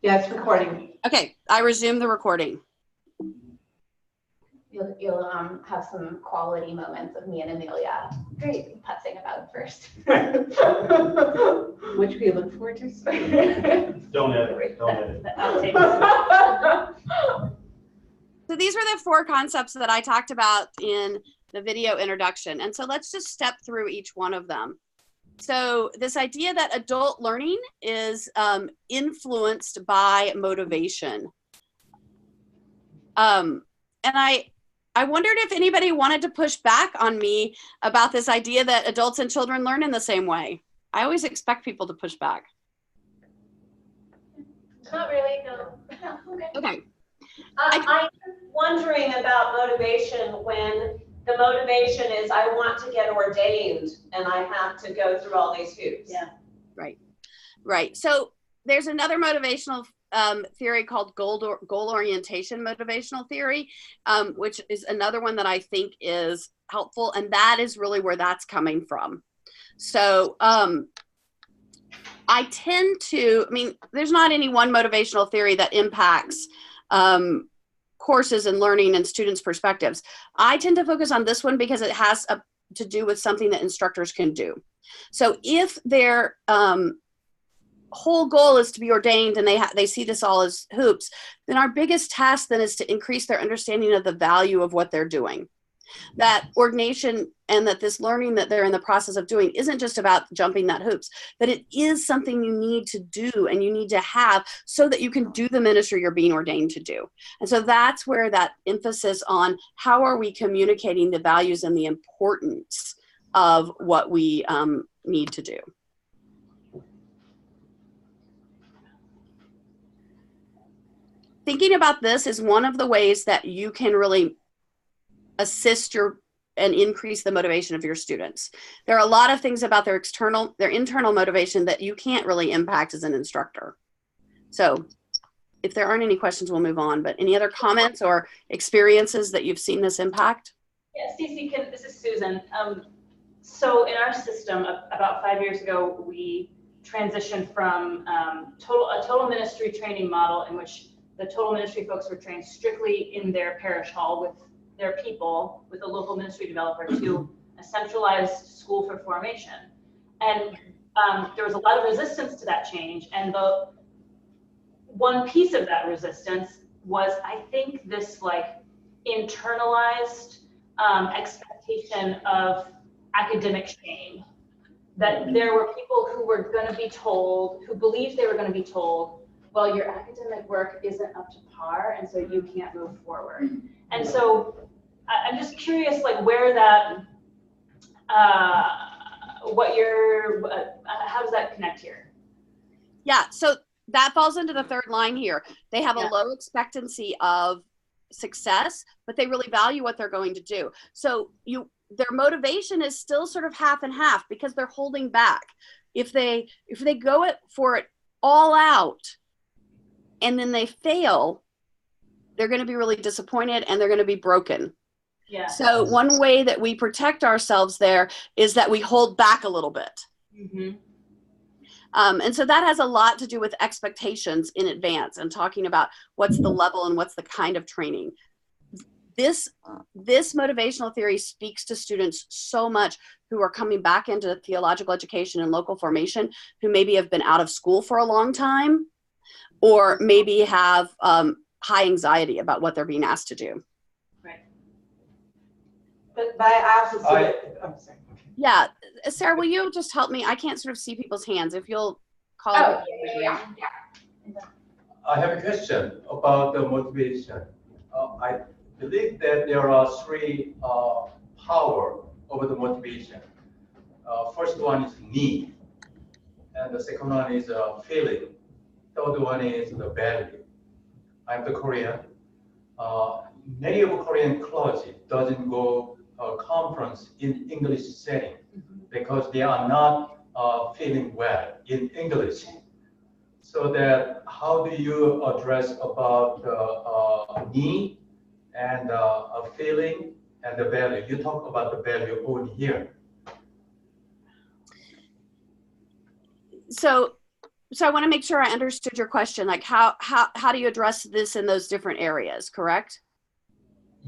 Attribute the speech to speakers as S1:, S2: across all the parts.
S1: Yeah, it's recording.
S2: Okay, I resume the recording.
S3: You'll have some quality moments of me and Amelia putzing about first.
S1: Which we look forward to.
S4: Don't edit. Don't edit.
S2: So these were the 4 concepts that I talked about in the video introduction. And so let's just step through each one of them. So this idea that adult learning is influenced by motivation. And I wondered if anybody wanted to push back on me about this idea that adults and children learn in the same way. I always expect people to push back.
S5: Not really, no.
S2: Okay.
S5: I'm wondering about motivation when the motivation is I want to get ordained and I have to go through all these hoops.
S2: Yeah. Right. So there's another motivational theory called goal orientation motivational theory, which is another one that I think is helpful, and that is really where that's coming from. So I tend to, there's not any one motivational theory that impacts courses and learning and students' perspectives. I tend to focus on this one because it has to do with something that instructors can do. So if their whole goal is to be ordained and they see this all as hoops, then our biggest task then is to increase their understanding of the value of what they're doing. That ordination and that this learning that they're in the process of doing isn't just about jumping that hoops, but it is something you need to do and you need to have so that you can do the ministry you're being ordained to do. And so that's where that emphasis on how are we communicating the values and the importance of what we need to do. Thinking about this is one of the ways that you can really assist and increase the motivation of your students. There are a lot of things about their internal motivation that you can't really impact as an instructor. So if there aren't any questions, we'll move on. But any other comments or experiences that you've seen this impact?
S6: Yeah, Stacy, this is Susan. So in our system, about 5 years ago, we transitioned from a total ministry training model in which the total ministry folks were trained strictly in their parish hall with their people, with a local ministry developer, to a centralized school for formation. And there was a lot of resistance to that change. And the one piece of that resistance was, I think, this like internalized expectation of academic shame. That there were people who were going to be told, who believed they were going to be told, well, your academic work isn't up to par, and so you can't move forward. And so I'm just curious, like, where that, how does that connect here?
S2: Yeah, so that falls into the third line here. They have a low expectancy of success, but they really value what they're going to do. So their motivation is still sort of half and half because they're holding back. If they go for it all out and then they fail, they're going to be really disappointed and they're going to be broken.
S6: Yeah.
S2: So one way that we protect ourselves there is that we hold back a little bit.
S6: Mm-hmm.
S2: And so that has a lot to do with expectations in advance and talking about what's the level and what's the kind of training. This motivational theory speaks to students so much who are coming back into theological education and local formation, who maybe have been out of school for a long time, or maybe have high anxiety about what they're being asked to do.
S5: Right. But I also see it. I'm sorry.
S2: Yeah, Sarah, will you just help me? I can't sort of see people's hands. If you'll call.
S3: Oh, yeah.
S4: I have a question about the motivation. I believe that there are 3 power over the motivation. First one is need, and the second one is feeling. Third one is the value. I'm the Korean. Many of Korean clergy doesn't go conference in English setting because they are not feeling well in English. So that how do you address about the need and a feeling and the value? You talk about the value over here.
S2: So so I want to make sure I understood your question. Like how do you address this in those different areas, correct?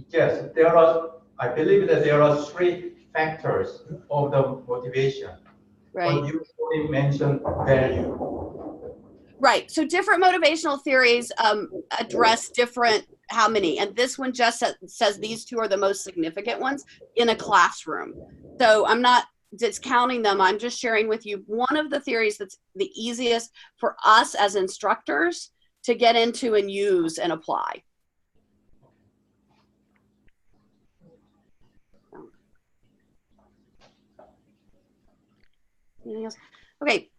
S4: Yes, I believe that there are three factors of the motivation.
S2: Right.
S4: But you only mentioned value.
S2: Right. So different motivational theories address different, how many? And this one just says these two are the most significant ones in a classroom. So I'm not discounting them. I'm just sharing with you one of the theories that's the easiest for us as instructors to get into and use and apply. Anything else? Okay.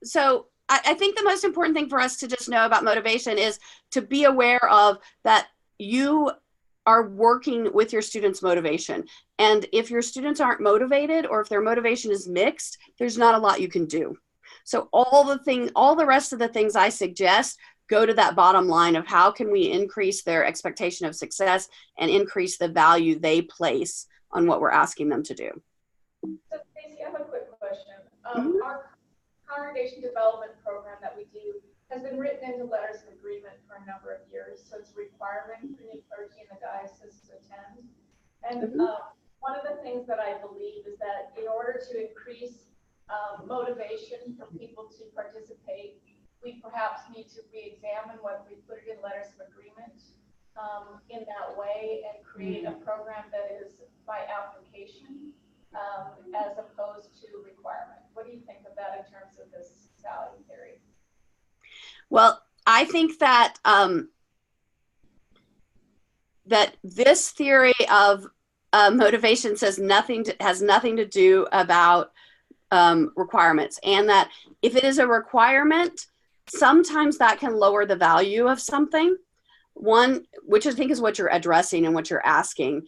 S2: So I think the most important thing for us to just know about motivation is to be aware of that you are working with your students' motivation. And if your students aren't motivated, or if their motivation is mixed, there's not a lot you can do. So all the rest of the things I suggest go to that bottom line of how can we increase their expectation of success and increase the value they place on what we're asking them to do.
S7: So Stacy, I have a quick question.
S2: Mhm.
S7: Our congregation development program that we do has been written into letters of agreement for a number of years, so it's a requirement for any clergy in the diocese to attend. And one of the things that I believe is that in order to increase motivation for people to participate, we perhaps need to re-examine whether we put it in letters of agreement in that way and create a program that is by application as opposed to requirement. What do you think of that in terms of this value theory?
S2: Well, I think that that this theory of motivation has nothing to do about requirements, and that if it is a requirement, sometimes that can lower the value of something. One, which I think is what you're addressing and what you're asking.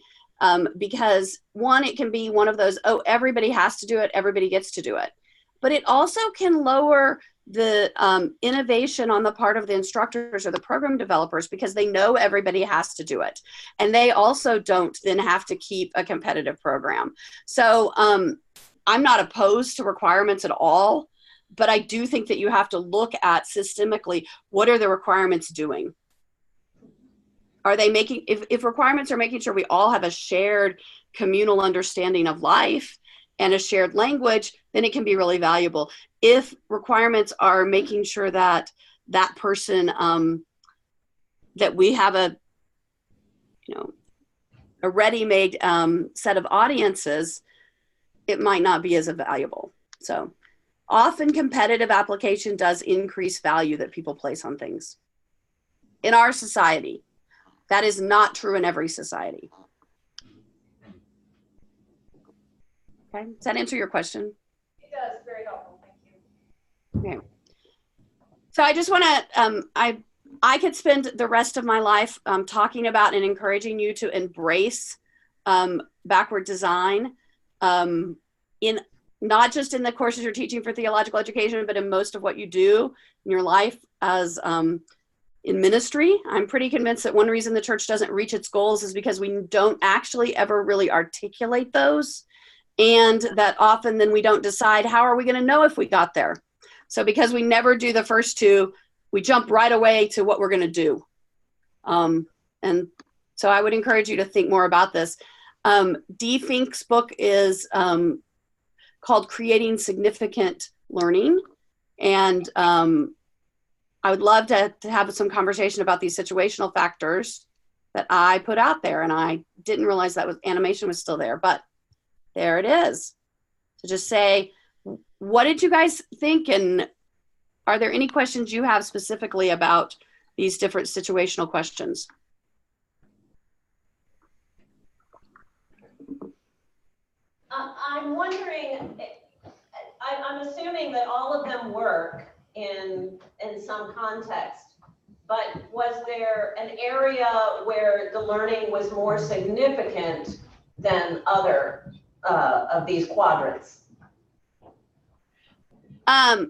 S2: Because one, it can be one of those, oh, everybody has to do it, everybody gets to do it. But it also can lower the innovation on the part of the instructors or the program developers, because they know everybody has to do it. And they also don't then have to keep a competitive program. So I'm not opposed to requirements at all, but I do think that you have to look at systemically, what are the requirements doing? Are they making, if requirements are making sure we all have a shared communal understanding of life and a shared language, then it can be really valuable. If requirements are making sure that that person, that we have a ready-made set of audiences, it might not be as valuable. So often competitive application does increase value that people place on things in our society. That is not true in every society. Okay, does that answer your question?
S7: It does, very helpful, thank you.
S2: Okay. So I just want to, I could spend the rest of my life talking about and encouraging you to embrace backward design in not just in the courses you're teaching for theological education, but in most of what you do in your life as in ministry. I'm pretty convinced that one reason the church doesn't reach its goals is because we don't actually ever really articulate those. And that often then we don't decide, how are we going to know if we got there? So because we never do the first two, we jump right away to what we're going to do. And so I would encourage you to think more about this. Dee Fink's book is called Creating Significant Learning. And I would love to have some conversation about these situational factors that I put out there. And I didn't realize that animation was still there, but there it is. So just say, what did you guys think? And are there any questions you have specifically about these different situational questions?
S5: I'm wondering, I'm assuming that all of them work in some context, but was there an area where the learning was more significant than other of these quadrants?
S2: I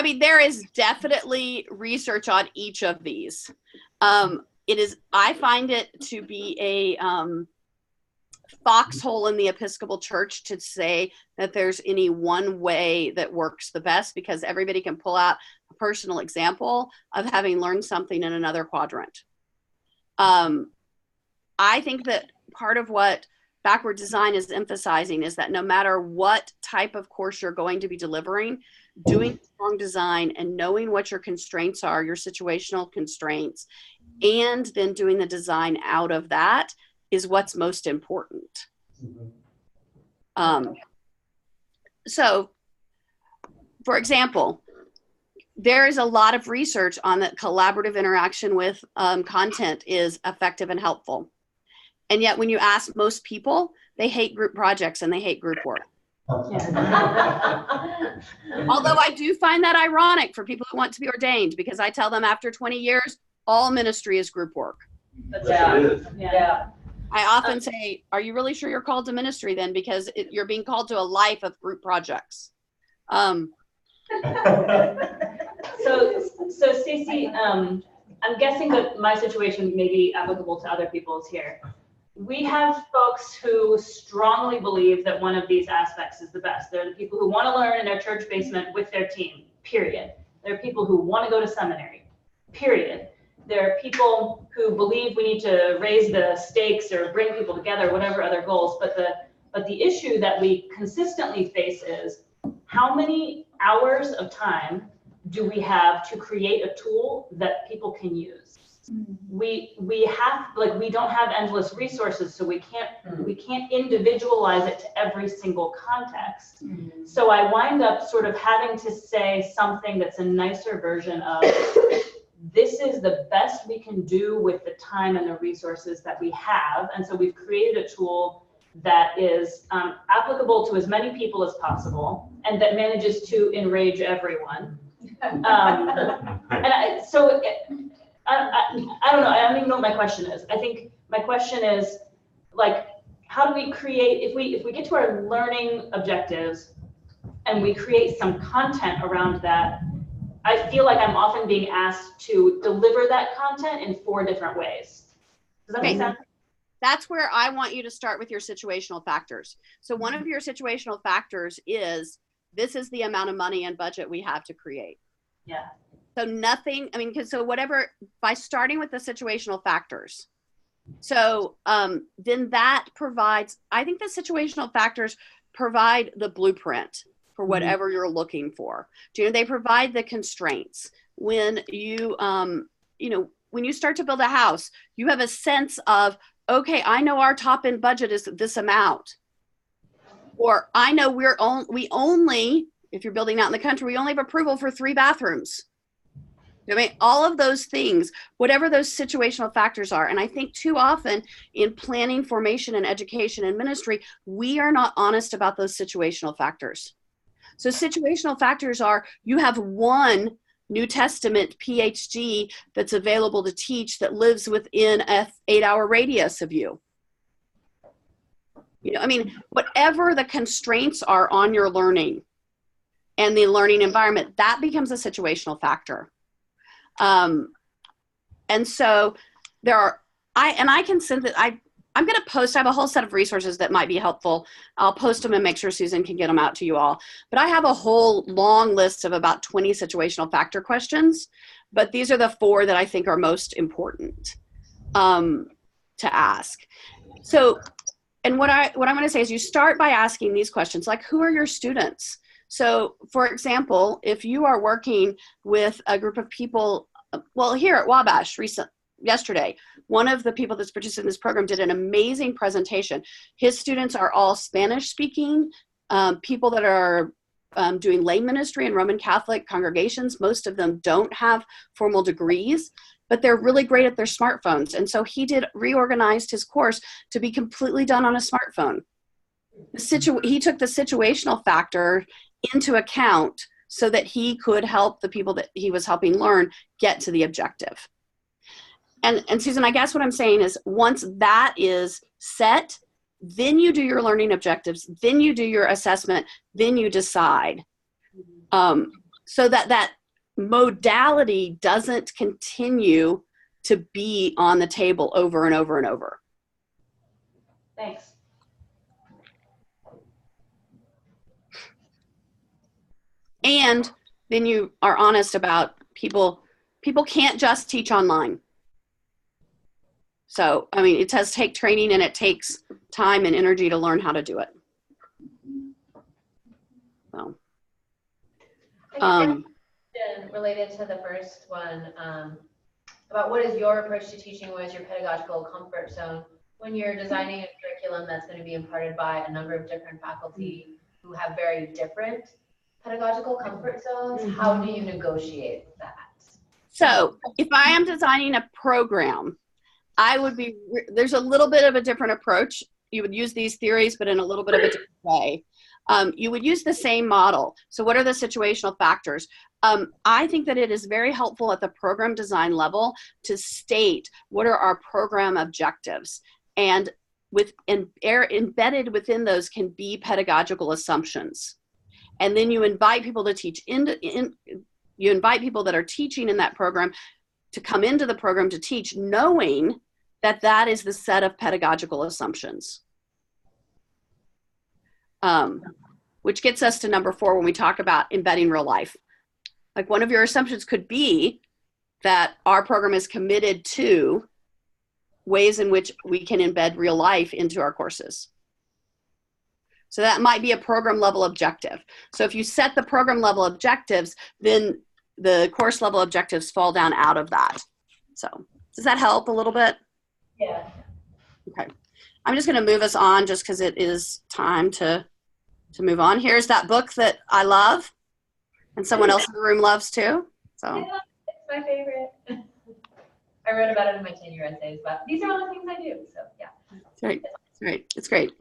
S2: mean, there is definitely research on each of these. I find it to be a foxhole in the Episcopal Church to say that there's any one way that works the best, because everybody can pull out a personal example of having learned something in another quadrant. I think that part of what backward design is emphasizing is that no matter what type of course you're going to be delivering, doing strong design and knowing what your constraints are, your situational constraints, and then doing the design out of that is what's most important. So, for example, there is a lot of research on that collaborative interaction with content is effective and helpful. And yet when you ask most people, they hate group projects and they hate group work. Although I do find that ironic for people who want to be ordained, because I tell them after 20 years, all ministry is group work.
S5: Yeah.
S2: I often say, are you really sure you're called to ministry then? Because you're being called to a life of group projects.
S6: So Stacy, I'm guessing that my situation may be applicable to other people's here. We have folks who strongly believe that one of these aspects is the best. They're the people who want to learn in their church basement with their team, period. There are people who want to go to seminary, period. There are people who believe we need to raise the stakes or bring people together, whatever other goals. But the issue that we consistently face is, how many hours of time do we have to create a tool that people can use? We don't have endless resources, so we can't individualize it to every single context. So I wind up sort of having to say something that's a nicer version of, this is the best we can do with the time and the resources that we have. And so we've created a tool that is applicable to as many people as possible and that manages to enrage everyone. I don't know. I don't even know what my question is. I think my question is, like, how do we create, if we get to our learning objectives and we create some content around that, I feel like I'm often being asked to deliver that content in 4 different ways. Does that make sense?
S2: That's where I want you to start with your situational factors. So one of your situational factors is, this is the amount of money and budget we have to create.
S6: Yeah.
S2: So nothing, whatever, by starting with the situational factors. So then that provides, I think the situational factors provide the blueprint for whatever you're looking for. They provide the constraints. When you, when you start to build a house, you have a sense of, okay, I know our top end budget is this amount. Or I know we only, if you're building out in the country, we only have approval for 3 bathrooms. I mean, all of those things, whatever those situational factors are. And I think too often in planning, formation, and education and ministry, we are not honest about those situational factors. So situational factors are, you have one New Testament PhD that's available to teach that lives within an 8-hour radius of you. Whatever the constraints are on your learning and the learning environment, that becomes a situational factor. And so there are, I can send that, I'm going to post, I have a whole set of resources that might be helpful. I'll post them and make sure Susan can get them out to you all. But I have a whole long list of about 20 situational factor questions, but these are the 4 that I think are most important to ask. So, and what I'm going to say is, you start by asking these questions, like, who are your students? So, for example, if you are working with a group of people, well, here at Wabash yesterday, one of the people that's participating in this program did an amazing presentation. His students are all Spanish speaking, people that are doing lay ministry in Roman Catholic congregations. Most of them don't have formal degrees, but they're really great at their smartphones. And so he reorganized his course to be completely done on a smartphone. He took the situational factor into account so that he could help the people that he was helping learn get to the objective. And Susan, I guess what I'm saying is, once that is set, then you do your learning objectives, then you do your assessment, then you decide. So that modality doesn't continue to be on the table over and over and over.
S6: Thanks.
S2: And then you are honest about people can't just teach online. So, I mean, it does take training, and it takes time and energy to learn how to do it. So,
S1: Related to the first one, about what is your approach to teaching, what is your pedagogical comfort zone when you're designing a curriculum that's going to be imparted by a number of different faculty who have very different pedagogical comfort zones? How do you negotiate that?
S2: so if I am designing a program, there's a little bit of a different approach. You would use these theories, but in a little bit of a different way. You would use the same model. So what are the situational factors? I think that it is very helpful at the program design level to state what are our program objectives. And embedded within those can be pedagogical assumptions. And then you invite people to teach you invite people that are teaching in that program to come into the program to teach, knowing that that is the set of pedagogical assumptions. Which gets us to number 4 when we talk about embedding real life. Like, one of your assumptions could be that our program is committed to ways in which we can embed real life into our courses. So that might be a program level objective. So if you set the program level objectives, then the course level objectives fall down out of that. So does that help a little bit?
S1: Yeah.
S2: Okay. I'm just going to move us on just because it is time to move on. Here's that book that I love and someone else in the room loves too. So
S1: It's my favorite. I wrote about it in my tenure essays, but these are all the things I do. So yeah.
S2: it's great. It's great. It's great.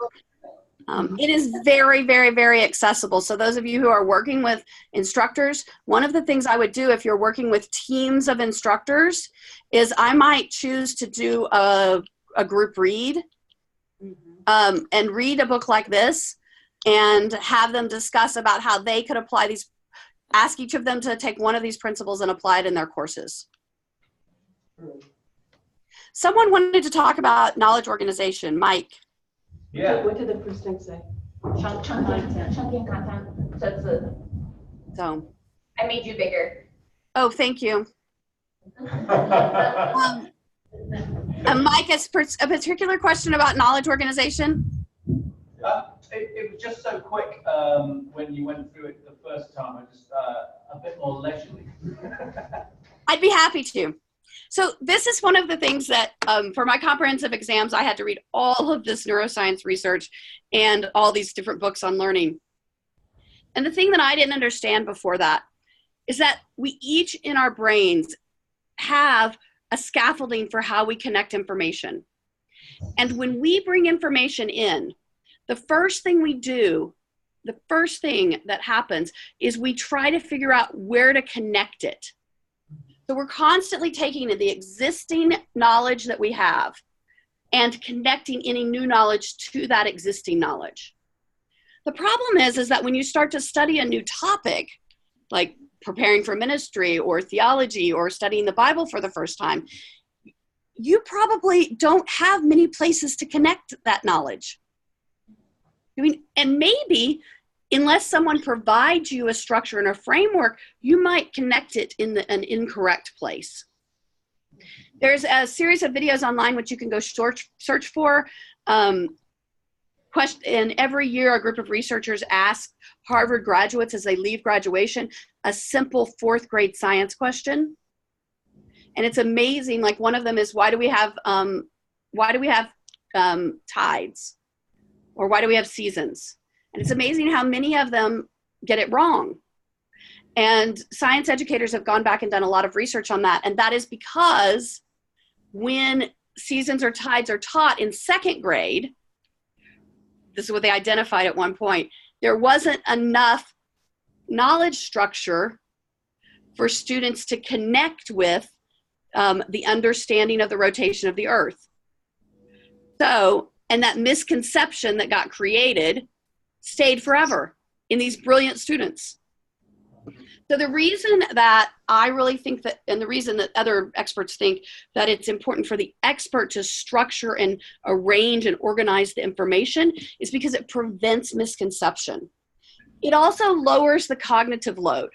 S2: It is very, very, very accessible. So those of you who are working with instructors, one of the things I would do if you're working with teams of instructors is I might choose to do a group read and read a book like this and have them discuss about how they could apply these, ask each of them to take one of these principles and apply it in their courses. Someone wanted to talk about knowledge organization. Mike.
S4: Yeah.
S1: What did the first thing say? Chunking content. That's it.
S2: So.
S1: I made you bigger.
S2: Oh, thank you. Mike, a particular question about knowledge organization?
S8: It was just so quick when you went through it the first time. I just a bit more leisurely.
S2: I'd be happy to. So this is one of the things that for my comprehensive exams, I had to read all of this neuroscience research and all these different books on learning. And the thing that I didn't understand before that is that we each in our brains have a scaffolding for how we connect information. And when we bring information in, the first thing we do, the first thing that happens is we try to figure out where to connect it. So we're constantly taking the existing knowledge that we have and connecting any new knowledge to that existing knowledge. The problem is that when you start to study a new topic, like preparing for ministry or theology or studying the Bible for the first time, you probably don't have many places to connect that knowledge. I mean, and maybe unless someone provides you a structure and a framework, you might connect it in an incorrect place. There's a series of videos online which you can go search for. And every year, a group of researchers ask Harvard graduates as they leave graduation a simple 4th grade science question. And it's amazing. Like, one of them is, why do we have tides? Or why do we have seasons? And it's amazing how many of them get it wrong. And science educators have gone back and done a lot of research on that. And that is because when seasons or tides are taught in 2nd grade, this is what they identified at one point, there wasn't enough knowledge structure for students to connect with the understanding of the rotation of the earth. So, and that misconception that got created stayed forever in these brilliant students. So the reason that I really think that, and the reason that other experts think that it's important for the expert to structure and arrange and organize the information is because it prevents misconception. It also lowers the cognitive load.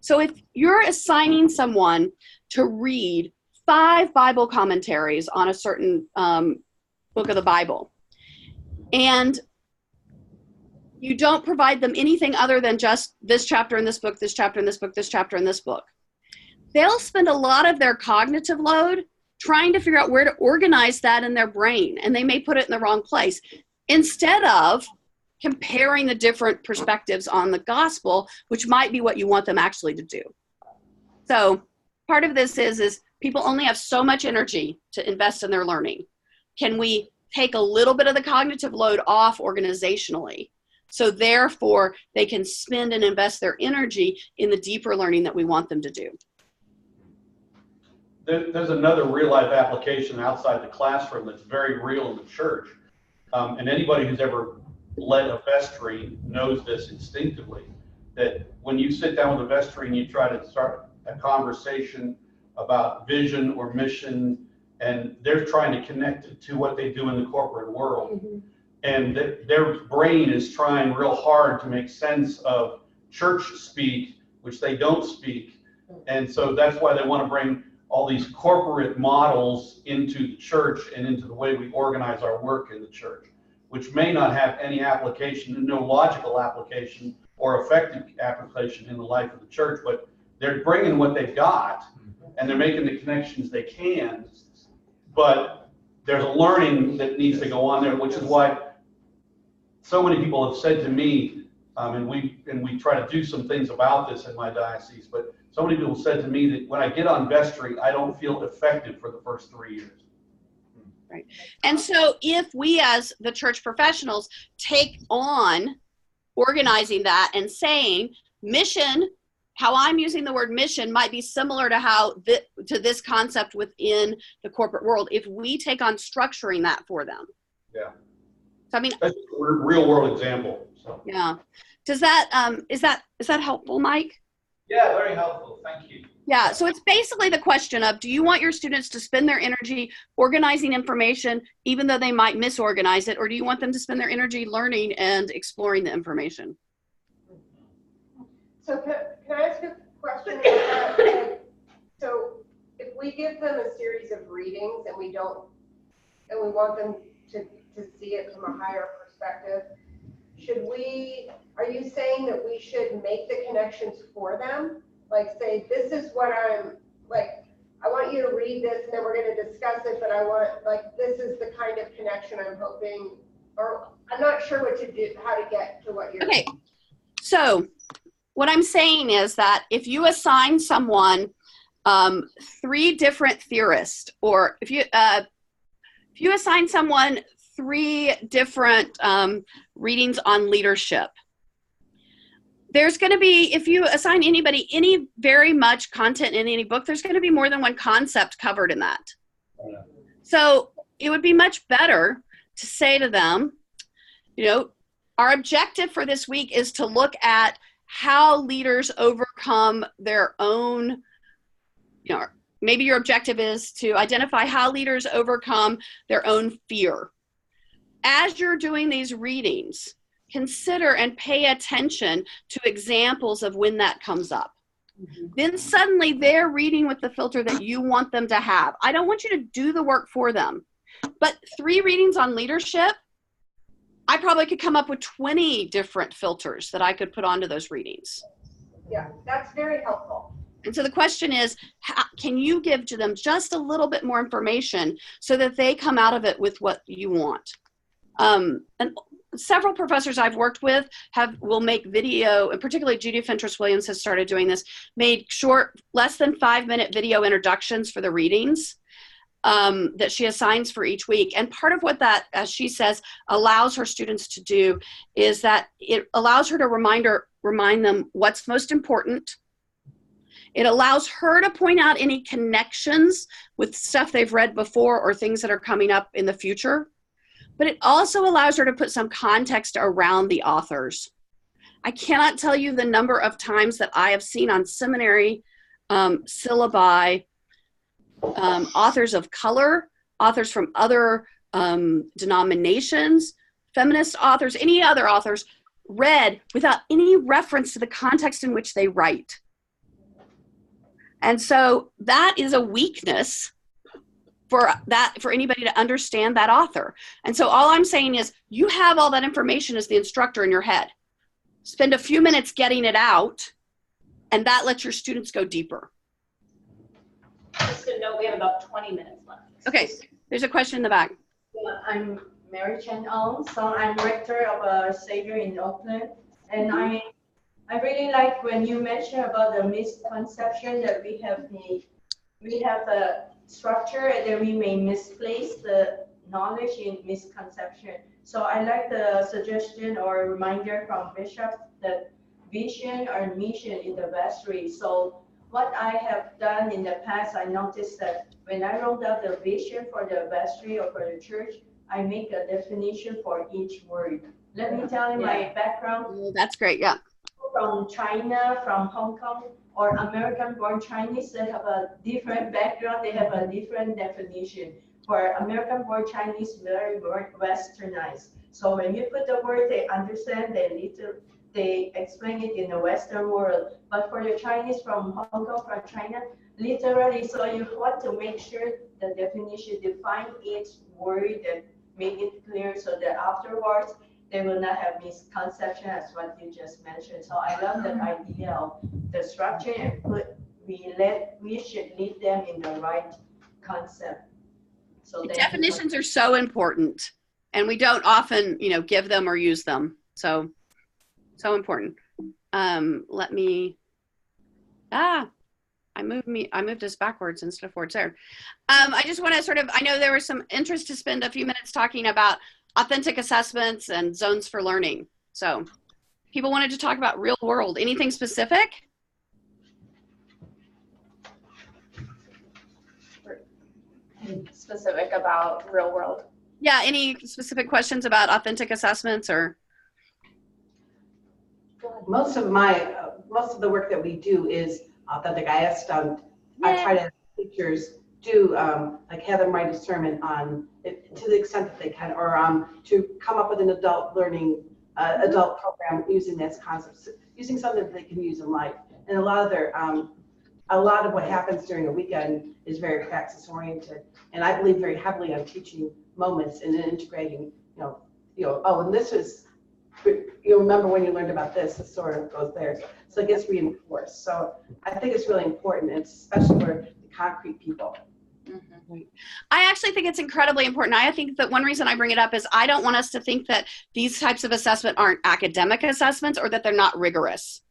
S2: So if you're assigning someone to read 5 Bible commentaries on a certain book of the Bible, and you don't provide them anything other than just this chapter in this book, this chapter in this book, this chapter in this book, they'll spend a lot of their cognitive load trying to figure out where to organize that in their brain, and they may put it in the wrong place, instead of comparing the different perspectives on the gospel, which might be what you want them actually to do. So part of this is people only have so much energy to invest in their learning. Can we take a little bit of the cognitive load off organizationally, so therefore they can spend and invest their energy in the deeper learning that we want them to do?
S9: There's another real life application outside the classroom that's very real in the church. And anybody who's ever led a vestry knows this instinctively, that when you sit down with a vestry and you try to start a conversation about vision or mission, and they're trying to connect it to what they do in the corporate world. Mm-hmm. And their brain is trying real hard to make sense of church speak, which they don't speak. And so that's why they want to bring all these corporate models into the church and into the way we organize our work in the church, which may not have any application, no logical application or effective application in the life of the church, but they're bringing what they've got and they're making the connections they can, but there's a learning that needs to go on there, which is why so many people have said to me, and we try to do some things about this in my diocese, but so many people said to me that when I get on vestry, I don't feel effective for the first 3 years.
S2: Right. And so if we as the church professionals take on organizing that and saying mission, how I'm using the word mission might be similar to how to this concept within the corporate world, if we take on structuring that for them.
S9: Yeah.
S2: So I mean,
S9: that's a real world example. So.
S2: Yeah. Does that is that helpful, Mike?
S8: Yeah, very helpful. Thank you.
S2: Yeah, so it's basically the question of, do you want your students to spend their energy organizing information, even though they might misorganize it, or do you want them to spend their energy learning and exploring the information?
S10: So can I ask a question about that? So if we give them a series of readings and we want them to see it from a higher perspective, are you saying that we should make the connections for them? Like say, this is what I want you to read this and then we're going to discuss it, but I want, this is the kind of connection I'm hoping, or I'm not sure what to do, how to get to what you're
S2: Okay, so what I'm saying is that if you assign someone 3 different theorists, or if you assign someone 3 different readings on leadership, there's going to be, if you assign anybody any very much content in any book, there's going to be more than one concept covered in that. Yeah. So it would be much better to say to them, our objective for this week is to look at how leaders overcome their own, maybe your objective is to identify how leaders overcome their own fear. As you're doing these readings, consider and pay attention to examples of when that comes up. Mm-hmm. Then suddenly they're reading with the filter that you want them to have. I don't want you to do the work for them, but 3 readings on leadership, I probably could come up with 20 different filters that I could put onto those readings.
S10: Yeah, that's very helpful.
S2: And so the question is, can you give to them just a little bit more information so that they come out of it with what you want? And several professors I've worked with will make video, and particularly Judy Fentress-Williams has started doing this, made short, less than 5-minute video introductions for the readings that she assigns for each week. And part of what that, as she says, allows her students to do is that it allows her to remind them what's most important. It allows her to point out any connections with stuff they've read before or things that are coming up in the future. But it also allows her to put some context around the authors. I cannot tell you the number of times that I have seen on seminary syllabi authors of color, authors from other denominations, feminist authors, any other authors, read without any reference to the context in which they write. And so that is a weakness for anybody to understand that author. And so all I'm saying is you have all that information as the instructor in your head. Spend a few minutes getting it out, and that lets your students go deeper.
S6: Just to note, we have about 20 minutes left.
S2: Okay, there's a question in the back.
S11: I'm Mary Chen Ong, so I'm rector of Xavier in Oakland, and I really like when you mentioned about the misconception that we have a structure and then we may misplace the knowledge in misconception. So I like the suggestion or reminder from Bishop that vision or mission in the vestry. So what I have done in the past, I noticed that when I wrote out the vision for the vestry or for the church, I make a definition for each word. Let me tell you my background.
S2: That's great, yeah.
S11: From China, from Hong Kong, or American-born Chinese, they have a different background, they have a different definition. For American-born Chinese, very westernized. So when you put the word, they understand, they explain it in the Western world. But for the Chinese from Hong Kong, from China, literally, so you want to make sure the definition define each word and make it clear so that afterwards, they will not have misconception as what you just mentioned. So I love that idea of the structure and we should lead them in the right concept. So
S2: the definitions are so important, and we don't often, give them or use them. So important. Let me, I moved us backwards instead of forwards there. I just want to I know there was some interest to spend a few minutes talking about authentic assessments and zones for learning. So people wanted to talk about real world. Anything specific?
S3: Specific about real world.
S2: Yeah, any specific questions about authentic assessments or?
S12: Most of the work that we do is authentic. I try to have teachers do like have them write a sermon on it to the extent that they can, or to come up with an adult learning adult program using this concept, using something that they can use in life. And a lot of what happens during a weekend is very praxis oriented, and I believe very heavily on teaching moments and then integrating. And this is. You remember when you learned about this, it sort of goes there. So it gets reinforced. So I think it's really important, and especially for the concrete people.
S2: Mm-hmm. I actually think it's incredibly important. I think that one reason I bring it up is I don't want us to think that these types of assessment aren't academic assessments or that they're not rigorous.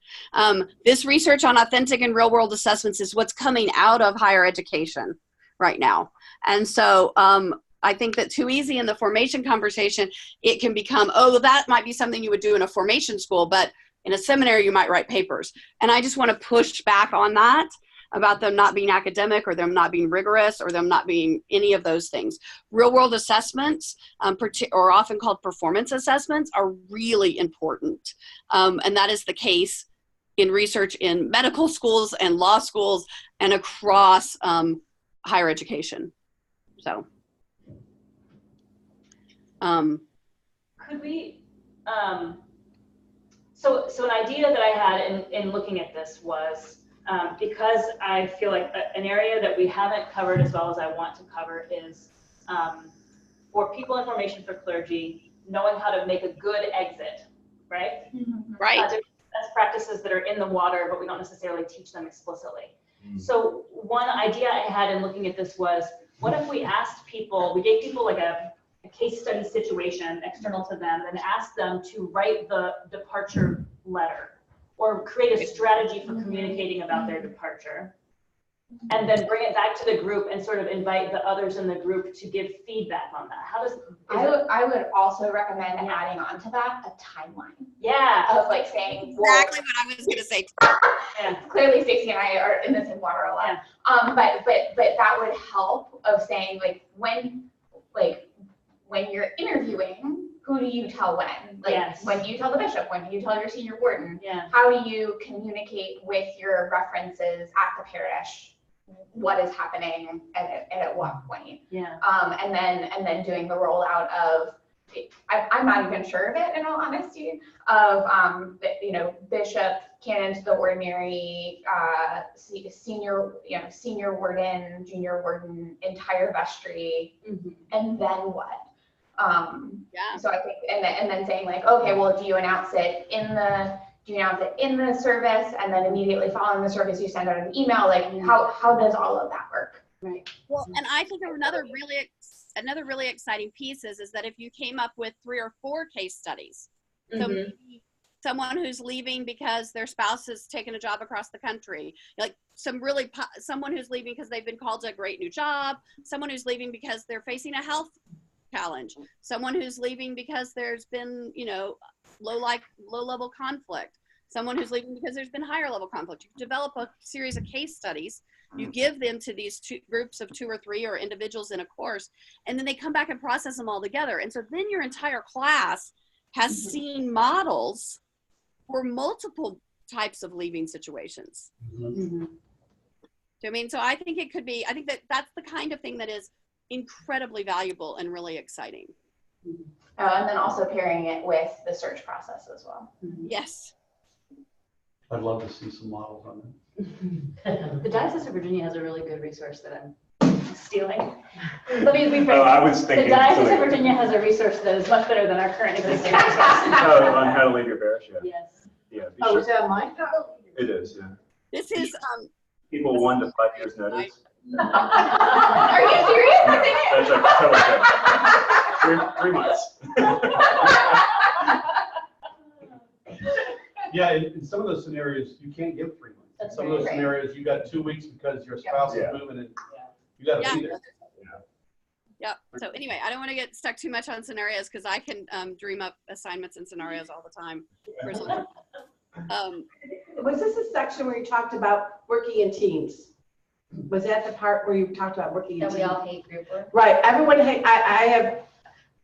S2: This research on authentic and real world assessments is what's coming out of higher education right now. And so I think that too easy in the formation conversation, it can become, oh, that might be something you would do in a formation school, but in a seminary, you might write papers. And I just want to push back on that about them not being academic or them not being rigorous or them not being any of those things. Real world assessments, or often called performance assessments, are really important. And that is the case in research in medical schools and law schools and across higher education. So.
S6: Could we, so an idea that I had in looking at this was, because I feel like an area that we haven't covered as well as I want to cover is for people in formation for clergy, knowing how to make a good exit, right?
S2: Mm-hmm. Right.
S6: Best practices that are in the water, but we don't necessarily teach them explicitly. So one idea I had in looking at this was, what if we asked people, we gave people like a case study situation external to them and ask them to write the departure letter or create a strategy for communicating about their departure, and then bring it back to the group and sort of invite the others in the group to give feedback on that. How does
S3: I would also recommend adding on to that a timeline.
S6: Yeah.
S3: Of like saying
S2: exactly what I was going to say.
S3: Yeah. Clearly Stacy and I are in the same water a lot. Yeah. But that would help of saying when you're interviewing, who do you tell when? When do you tell the bishop? When do you tell your senior warden?
S6: Yeah.
S3: How do you communicate with your references at the parish? What is happening and at what point?
S6: Yeah.
S3: And then doing the rollout of I'm not even sure of it, in all honesty, of, bishop, canon to the ordinary, senior, senior warden, junior warden, entire vestry, and then what? So I think, and then saying like, okay, well, do you announce it in the service, and then immediately following the service, you send out an email, like how does all of that work?
S2: Right. Well, and I think another really exciting piece is that if you came up with 3 or 4 case studies, so maybe someone who's leaving because their spouse has taken a job across the country, like someone who's leaving because they've been called to a great new job, someone who's leaving because they're facing a health challenge, someone who's leaving because there's been, low level conflict, someone who's leaving because there's been higher level conflict. You develop a series of case studies. You give them to these 2 groups of 2 or 3 or individuals in a course, and then they come back and process them all together. And so then your entire class has seen models for multiple types of leaving situations. So I think it could be, I think that's the kind of thing that is incredibly valuable and really exciting.
S3: And then also pairing it with the search process as well.
S2: Yes.
S9: I'd love to see some models on it.
S6: The Diocese of Virginia has a really good resource that I'm stealing. Let me rephrase.
S13: I was thinking.
S6: The Diocese of Virginia has a resource that is much better than our current existing resource.
S13: On how to leave your parish, yeah.
S6: Yes.
S13: Yeah.
S12: Oh, is that mine?
S13: It is, yeah.
S2: This is
S13: People 1 to 5 years notice.
S3: Are you serious?
S13: No, that's like totally good. 3 months.
S9: Yeah, in some of those scenarios, you can't give 3 months. In some of those scenarios, you got 2 weeks because your spouse is moving and you got to be there.
S2: Yep. So anyway, I don't want to get stuck too much on scenarios because I can dream up assignments and scenarios all the time.
S12: Was this a section where you talked about working in teams? Was that the part where you talked about working in teams?
S1: That we all hate group work.
S12: Right. Everyone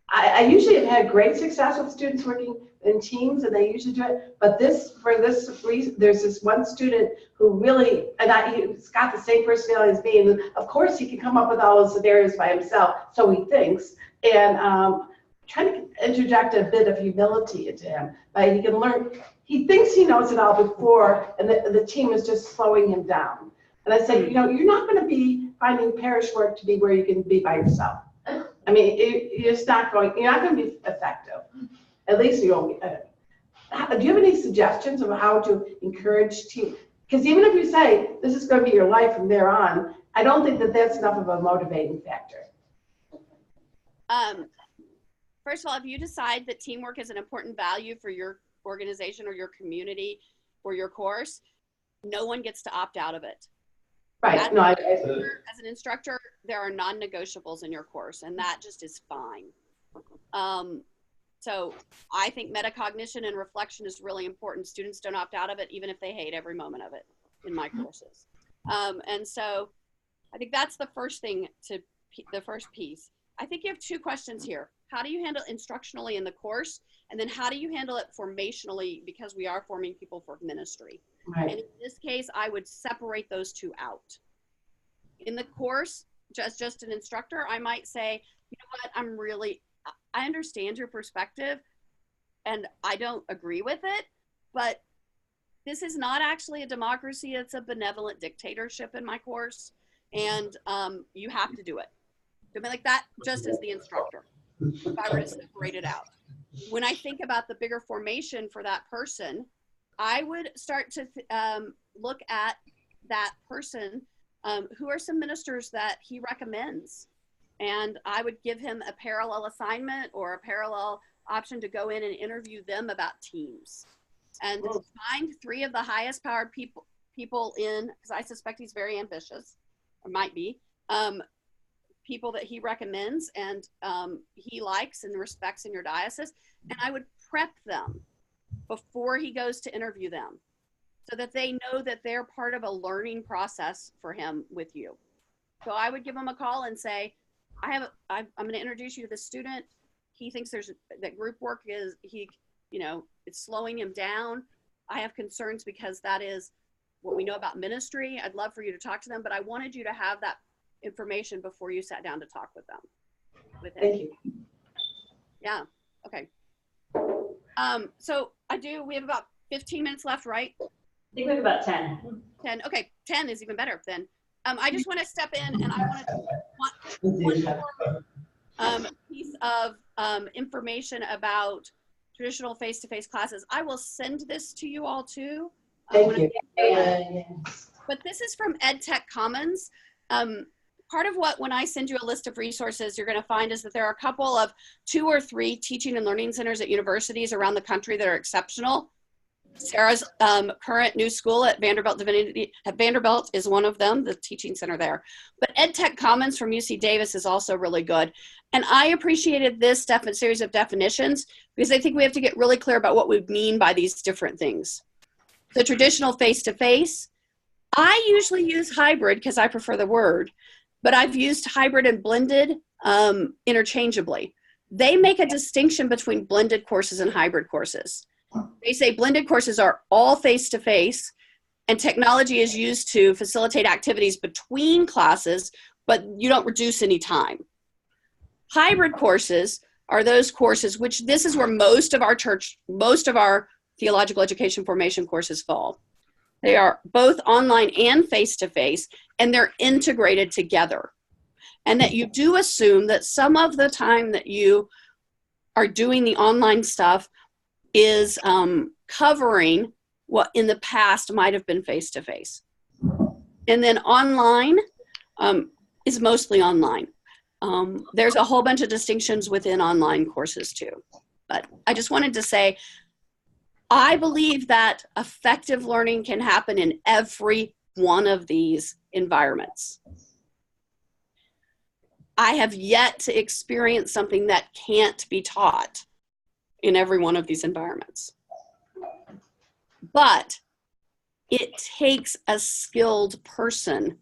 S12: I usually have had great success with students working in teams, and they usually do it. But for this reason, there's this one student who really, he's got the same personality as me, and of course he can come up with all those scenarios by himself, so he thinks. And trying to interject a bit of humility into him, but he can learn. He thinks he knows it all before, and the team is just slowing him down. And I say, you're not going to be finding parish work to be where you can be by yourself. I mean, you're not going to be effective. At least you won't be. Do you have any suggestions of how to encourage team? Because even if you say this is going to be your life from there on, I don't think that's enough of a motivating factor.
S2: First of all, if you decide that teamwork is an important value for your organization or your community or your course, no one gets to opt out of it.
S12: Right.
S2: As an instructor, there are non-negotiables in your course, and that just is fine. So I think metacognition and reflection is really important. Students don't opt out of it, even if they hate every moment of it in my courses. And so I think that's the first thing, the first piece. I think you have 2 questions here. How do you handle instructionally in the course? And then how do you handle it formationally, because we are forming people for ministry? Right. And in this case, I would separate those 2 out. In the course, just an instructor, I might say, you know what, I understand your perspective and I don't agree with it, but this is not actually a democracy. It's a benevolent dictatorship in my course. And you have to do it. I mean, like that, just as the instructor, if I were to separate it out. When I think about the bigger formation for that person, I would start to look at that person, who are some ministers that he recommends. And I would give him a parallel assignment or a parallel option to go in and interview them about teams. And find 3 of the highest powered people in, because I suspect he's very ambitious, or might be, people that he recommends and he likes and respects in your diocese. And I would prep them before he goes to interview them so that they know that they're part of a learning process for him with you. So I would give him a call and say, I'm going to introduce you to this student. He thinks that group work is, it's slowing him down. I have concerns because that is what we know about ministry. I'd love for you to talk to them, but I wanted you to have that information before you sat down to talk with them.
S12: Thank you.
S2: Yeah, okay. So we have about 15 minutes left, right?
S6: I think we have about 10.
S2: 10, okay, 10 is even better then. I just want to step in and I want to one more piece of information about traditional face-to-face classes. I will send this to you all too.
S12: Thank you.
S2: But this is from EdTech Commons. Part of what, when I send you a list of resources, you're going to find is that there are a couple of 2 or 3 teaching and learning centers at universities around the country that are exceptional. Sarah's current new school at Vanderbilt is one of them, the teaching center there. But EdTech Commons from UC Davis is also really good. And I appreciated this series of definitions because I think we have to get really clear about what we mean by these different things. The traditional face-to-face, I usually use hybrid because I prefer the word, but I've used hybrid and blended interchangeably. They make a distinction between blended courses and hybrid courses. They say blended courses are all face-to-face and technology is used to facilitate activities between classes, but you don't reduce any time. Hybrid courses are those courses, which this is where most of our theological education formation courses fall. They are both online and face-to-face, and they're integrated together. And that you do assume that some of the time that you are doing the online stuff is covering what in the past might have been face-to-face. And then online is mostly online. There's a whole bunch of distinctions within online courses too. But I just wanted to say, I believe that effective learning can happen in every one of these environments. I have yet to experience something that can't be taught in every one of these environments. But it takes a skilled person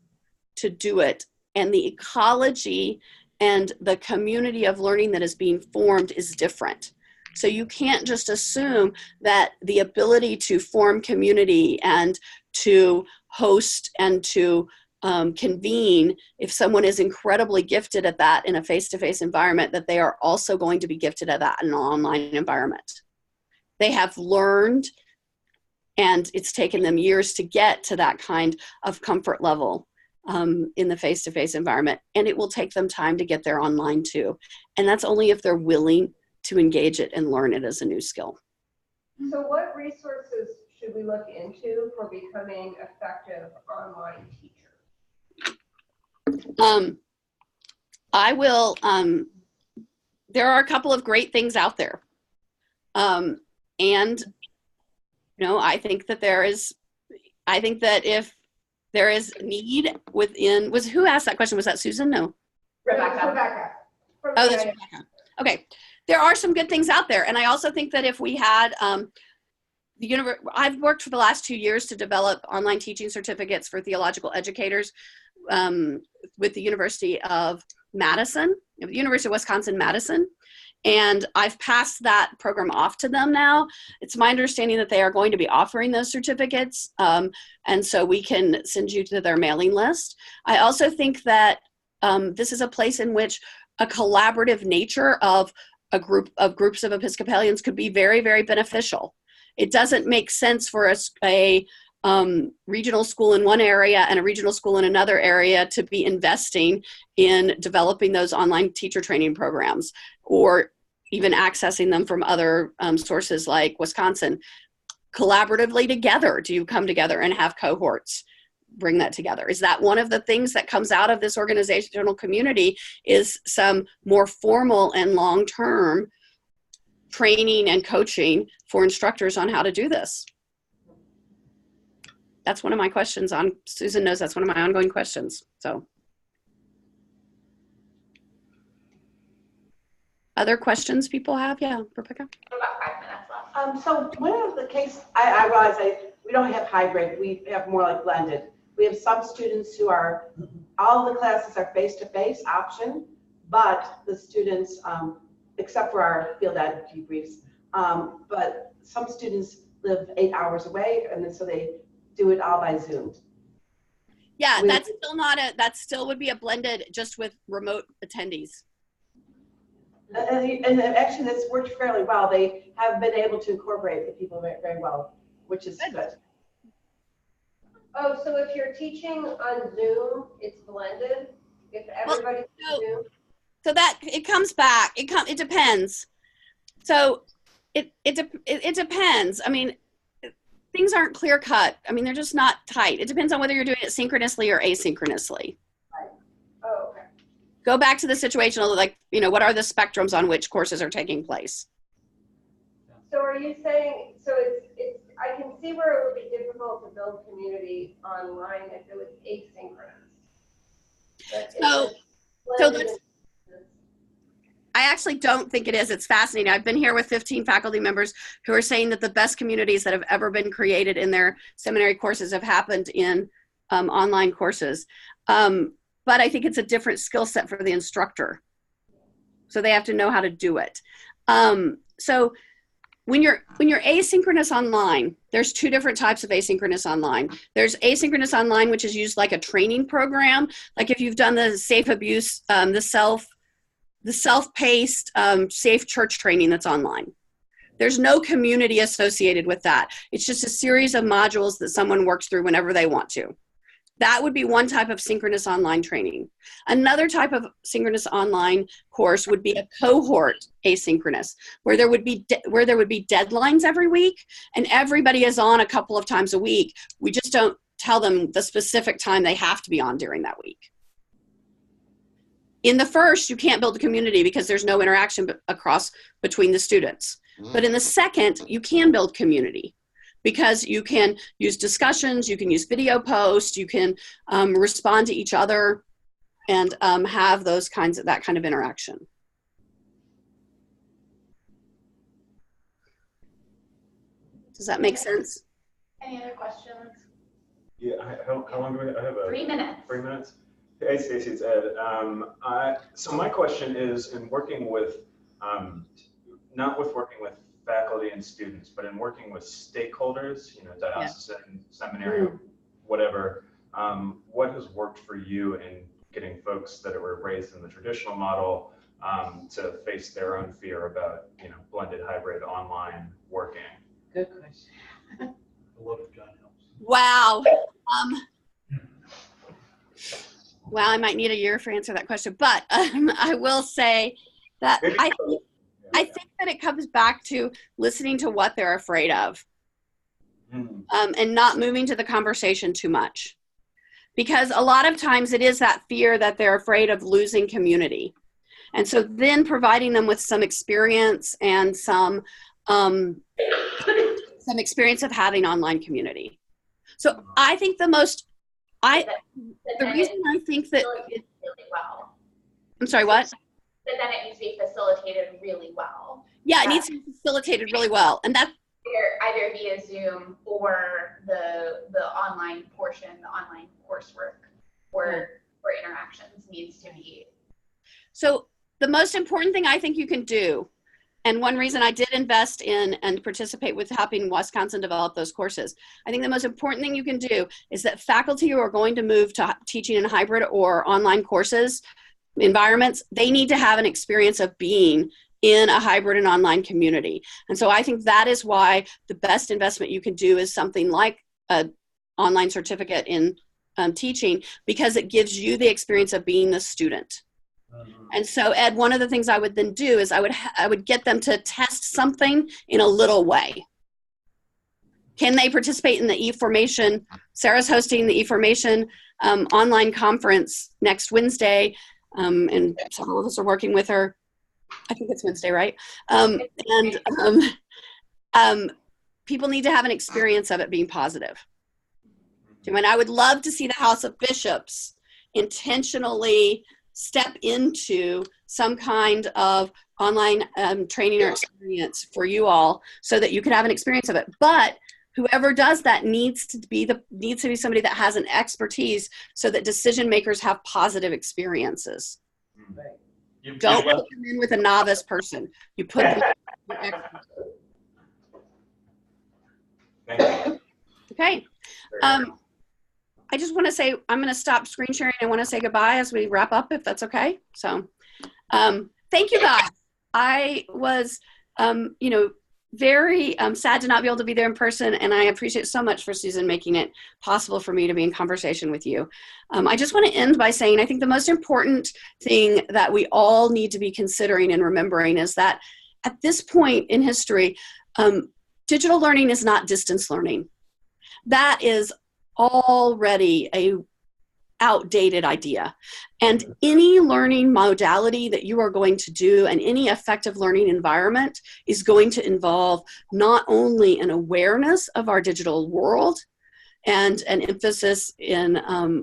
S2: to do it, and the ecology and the community of learning that is being formed is different. So you can't just assume that the ability to form community and to host and to convene, if someone is incredibly gifted at that in a face-to-face environment, that they are also going to be gifted at that in an online environment. They have learned, and it's taken them years to get to that kind of comfort level in the face-to-face environment, and it will take them time to get there online too. And that's only if they're willing to engage it and learn it as a new skill.
S10: So what resources should we look into for becoming effective online teachers?
S2: I will, there are a couple of great things out there. And, you know, I think that if there is need within, who asked that question? Was that Susan? No.
S10: Rebecca.
S2: Oh, that's Rebecca. Okay. There are some good things out there. And I also think that if we had, I've worked for the last 2 years to develop online teaching certificates for theological educators with the University of Madison, the University of Wisconsin-Madison. And I've passed that program off to them now. It's my understanding that they are going to be offering those certificates. And so we can send you to their mailing list. I also think that this is a place in which a collaborative nature of groups of Episcopalians could be very, very beneficial. It doesn't make sense for a regional school in one area and a regional school in another area to be investing in developing those online teacher training programs or even accessing them from other sources like Wisconsin. Collaboratively together, do you come together and have cohorts? Bring that together. Is that one of the things that comes out of this organizational community is some more formal and long-term training and coaching for instructors on how to do this? That's one of my questions on, Susan knows that's one of my ongoing questions. So other questions people have? Yeah, Rebecca?
S3: About 5 minutes left.
S12: So one of the cases, I realize we don't have hybrid, we have more like blended. We have some students who are, all the classes are face-to-face option, but the students, except for our field ed debriefs, but some students live 8 hours away, and then so they do it all by Zoom.
S2: Yeah, that's still not that still would be a blended just with remote attendees.
S12: And actually, that's worked fairly well. They have been able to incorporate the people very, very well, which is good.
S10: Oh, so if you're teaching on Zoom, it's blended? If everybody's on Zoom?
S2: So that it comes back. It depends. So it depends. I mean, things aren't clear cut. I mean, they're just not tight. It depends on whether you're doing it synchronously or asynchronously.
S10: Oh, okay.
S2: Go back to the situational, like, what are the spectrums on which courses are taking place?
S10: So are you saying, so it's I can see where it would be difficult to build community online if it was asynchronous. But
S2: I actually don't think it is. It's fascinating. I've been here with 15 faculty members who are saying that the best communities that have ever been created in their seminary courses have happened in online courses. But I think it's a different skill set for the instructor. So they have to know how to do it. So when you're asynchronous online, there's two different types of asynchronous online. There's asynchronous online, which is used like a training program. Like if you've done the safe abuse, the self-paced safe church training that's online. There's no community associated with that. It's just a series of modules that someone works through whenever they want to. That would be one type of synchronous online training. Another type of synchronous online course would be a cohort asynchronous, where there would be deadlines every week, and everybody is on a couple of times a week. We just don't tell them the specific time they have to be on during that week. In the first, you can't build a community because there's no interaction between the students. But in the second, you can build community, because you can use discussions, you can use video posts, you can respond to each other, and have that kind of interaction. Does that make sense?
S7: Any other questions?
S13: Yeah, how long do we have? I have
S3: 3 minutes.
S13: 3 minutes? Hey, Stacy, it's Ed. So my question is, in working with, not with working with faculty and students, but in working with stakeholders, diocesan, seminary, whatever, what has worked for you in getting folks that were raised in the traditional model to face their own fear about, blended hybrid online working?
S12: Good question.
S8: A lot of John helps.
S2: Wow. Well, I might need a year for answer that question, but I will say that I think that it comes back to listening to what they're afraid of, and not moving to the conversation too much. Because a lot of times it is that fear that they're afraid of losing community. And so then providing them with some experience and some experience of having online community. So I think the reason I think that,
S3: really well.
S2: I'm sorry, what?
S3: But then it needs to be facilitated really well.
S2: Yeah, it needs to be facilitated really well. And that's
S3: either via Zoom or the online portion, the online coursework or interactions needs to be.
S2: So the most important thing I think you can do, and one reason I did invest in and participate with helping Wisconsin develop those courses, I think the most important thing you can do is that faculty who are going to move to teaching in hybrid or online courses environments, they need to have an experience of being in a hybrid and online community. And so I think that is why the best investment you can do is something like an online certificate in teaching, because it gives you the experience of being the student. And so, Ed, one of the things I would then do is I would get them to test something in a little way. Can they participate in the eFormation? Sarah's hosting the eFormation online conference next Wednesday, and several of us are working with her. I think it's Wednesday, right? People need to have an experience of it being positive. And I would love to see the House of Bishops intentionally step into some kind of online training or experience for you all so that you can have an experience of it. But whoever does that needs to be somebody that has an expertise so that decision makers have positive experiences.
S13: Right.
S2: Don't put them in with a novice person. You put them in with an expert. Okay. I just want to say, I'm going to stop screen sharing. I want to say goodbye as we wrap up, if that's okay. So thank you guys. I was, very sad to not be able to be there in person, and I appreciate so much for Susan making it possible for me to be in conversation with you. I just want to end by saying I think the most important thing that we all need to be considering and remembering is that at this point in history, digital learning is not distance learning. That is already a outdated idea. And any learning modality that you are going to do and any effective learning environment is going to involve not only an awareness of our digital world and an emphasis in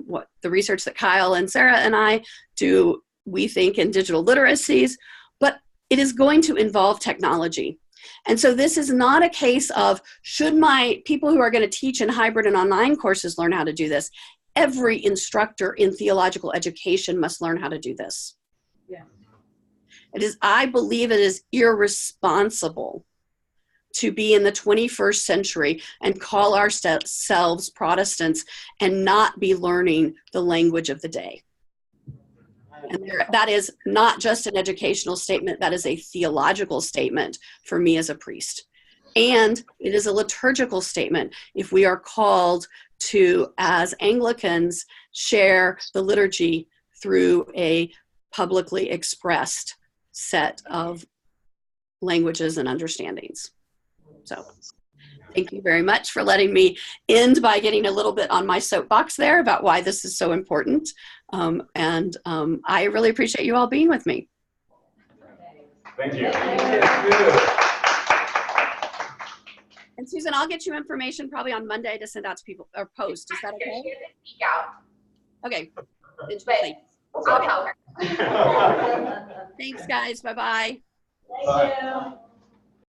S2: what the research that Kyle and Sarah and I do, we think, in digital literacies, but it is going to involve technology. And so this is not a case of should my people who are going to teach in hybrid and online courses learn how to do this. Every instructor in theological education must learn how to do this.
S12: Yeah.
S2: I believe it is irresponsible to be in the 21st century and call ourselves Protestants and not be learning the language of the day. And that is not just an educational statement, that is a theological statement for me as a priest. And it is a liturgical statement if we are called to, as Anglicans, share the liturgy through a publicly expressed set of languages and understandings. So thank you very much for letting me end by getting a little bit on my soapbox there about why this is so important. I really appreciate you all being with me.
S13: Thank you.
S2: And Susan, I'll get you information probably on Monday to send out to people or post. Is that okay?
S3: Speak out.
S2: Okay.
S3: I'll tell her.
S2: Thanks, guys. Bye-bye.
S5: Thank you.